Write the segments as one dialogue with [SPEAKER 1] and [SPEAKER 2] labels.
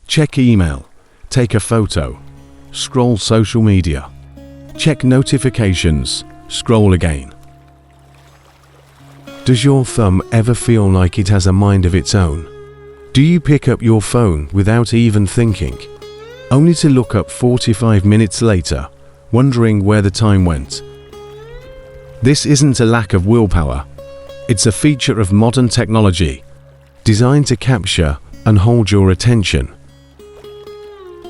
[SPEAKER 1] Check email, take a photo, scroll social media, check notifications, scroll again. Does your thumb ever feel like it has a mind of its own? Do you pick up your phone without even thinking, only to look up 45 minutes later, wondering where the time went? This isn't a lack of willpower. It's a feature of modern technology, designed to capture and hold your attention.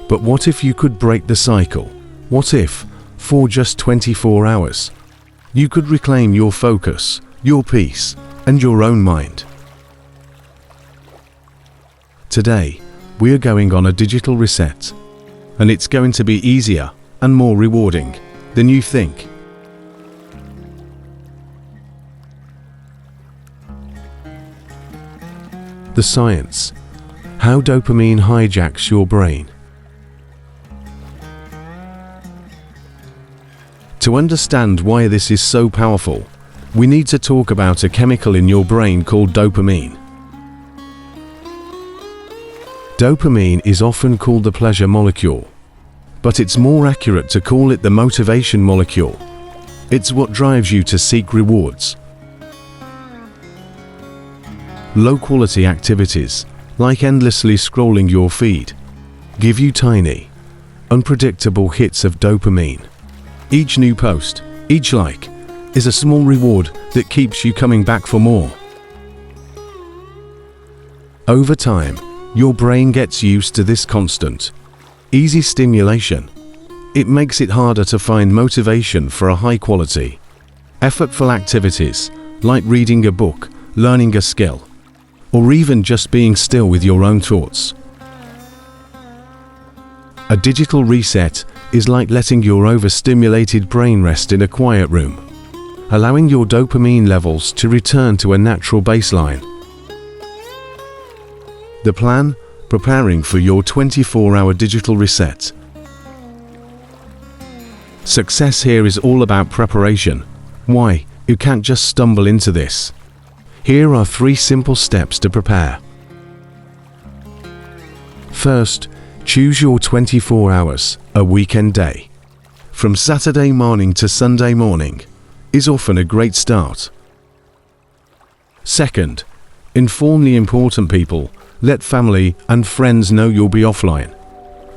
[SPEAKER 1] But what if you could break the cycle? What if, for just 24 hours, you could reclaim your focus, your peace, and your own mind? Today, we are going on a digital reset, and it's going to be easier and more rewarding than you think. The science: how dopamine hijacks your brain. To understand why this is so powerful, we need to talk about a chemical in your brain called dopamine. Dopamine is often called the pleasure molecule, but it's more accurate to call it the motivation molecule. It's what drives you to seek rewards. Low-quality activities, like endlessly scrolling your feed, give you tiny, unpredictable hits of dopamine. Each new post, each like, is a small reward that keeps you coming back for more. Over time, your brain gets used to this constant, easy stimulation. It makes it harder to find motivation for a high-quality, effortful activities like reading a book, learning a skill, or even just being still with your own thoughts. A digital reset is like letting your overstimulated brain rest in a quiet room, allowing your dopamine levels to return to a natural baseline. The plan: preparing for your 24-hour digital reset. Success here is all about preparation. Why? You can't just stumble into this. Here are 3 simple steps to prepare. First, choose your 24 hours, a weekend day. From Saturday morning to Sunday morning is often a great start. Second, inform the important people. Let family and friends know you'll be offline.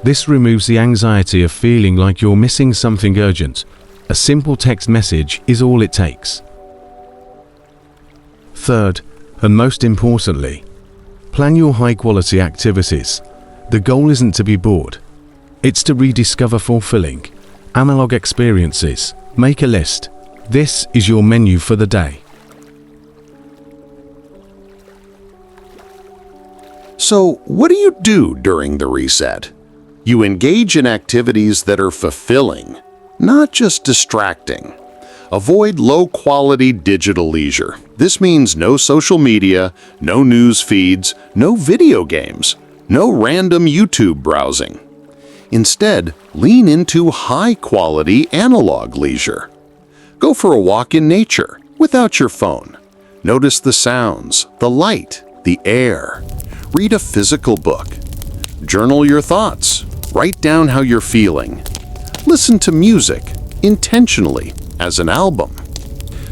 [SPEAKER 1] This removes the anxiety of feeling like you're missing something urgent. A simple text message is all it takes. Third, and most importantly, plan your high-quality activities. The goal isn't to be bored. It's to rediscover fulfilling, analog experiences. Make a list. This is your menu for the day.
[SPEAKER 2] So, what do you do during the reset? You engage in activities that are fulfilling, not just distracting. Avoid low-quality digital leisure. This means no social media, no news feeds, no video games, no random YouTube browsing. Instead, lean into high-quality analog leisure. Go for a walk in nature without your phone. Notice the sounds, the light, the air. Read a physical book. Journal your thoughts. Write down how you're feeling. Listen to music, intentionally, as an album.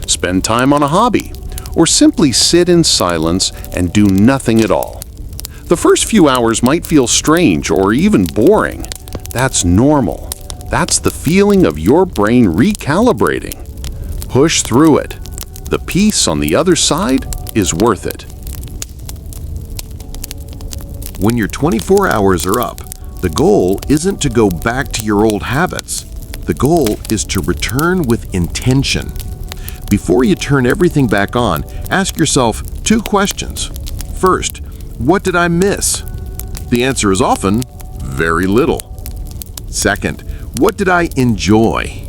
[SPEAKER 2] Spend time on a hobby, or simply sit in silence and do nothing at all. The first few hours might feel strange or even boring. That's normal. That's the feeling of your brain recalibrating. Push through it. The peace on the other side is worth it.
[SPEAKER 3] When your 24 hours are up, the goal isn't to go back to your old habits. The goal is to return with intention. Before you turn everything back on, ask yourself 2 questions. First, what did I miss? The answer is often very little. Second, what did I enjoy?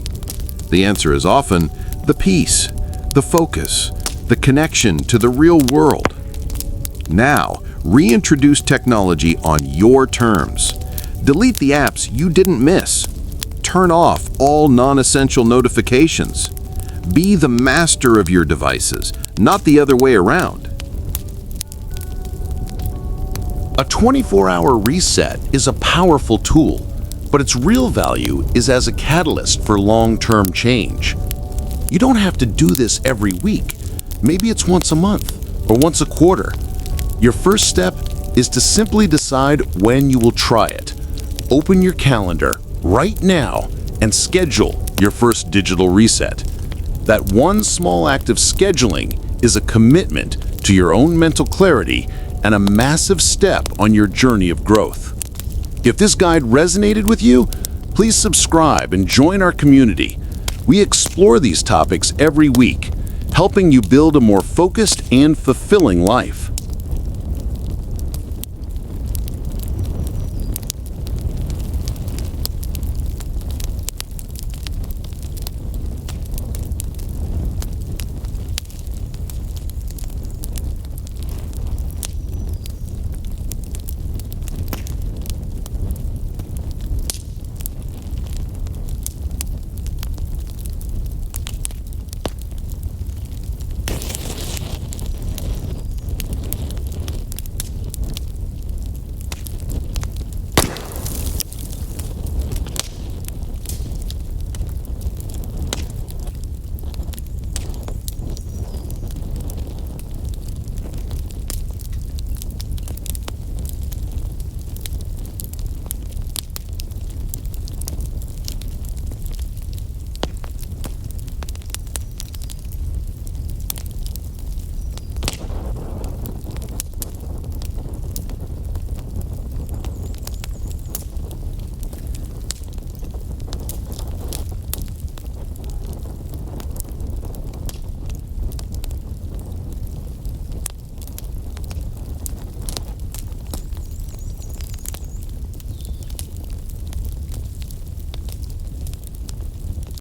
[SPEAKER 3] The answer is often the peace, the focus, the connection to the real world. Now, reintroduce technology on your terms. Delete the apps you didn't miss. Turn off all non-essential notifications. Be the master of your devices, not the other way around.
[SPEAKER 2] A 24-hour reset is a powerful tool, but its real value is as a catalyst for long-term change. You don't have to do this every week. Maybe it's once a month or once a quarter. Your first step is to simply decide when you will try it. Open your calendar right now and schedule your first digital reset. That one small act of scheduling is a commitment to your own mental clarity and a massive step on your journey of growth. If this guide resonated with you, please subscribe and join our community. We explore these topics every week, helping you build a more focused and fulfilling life.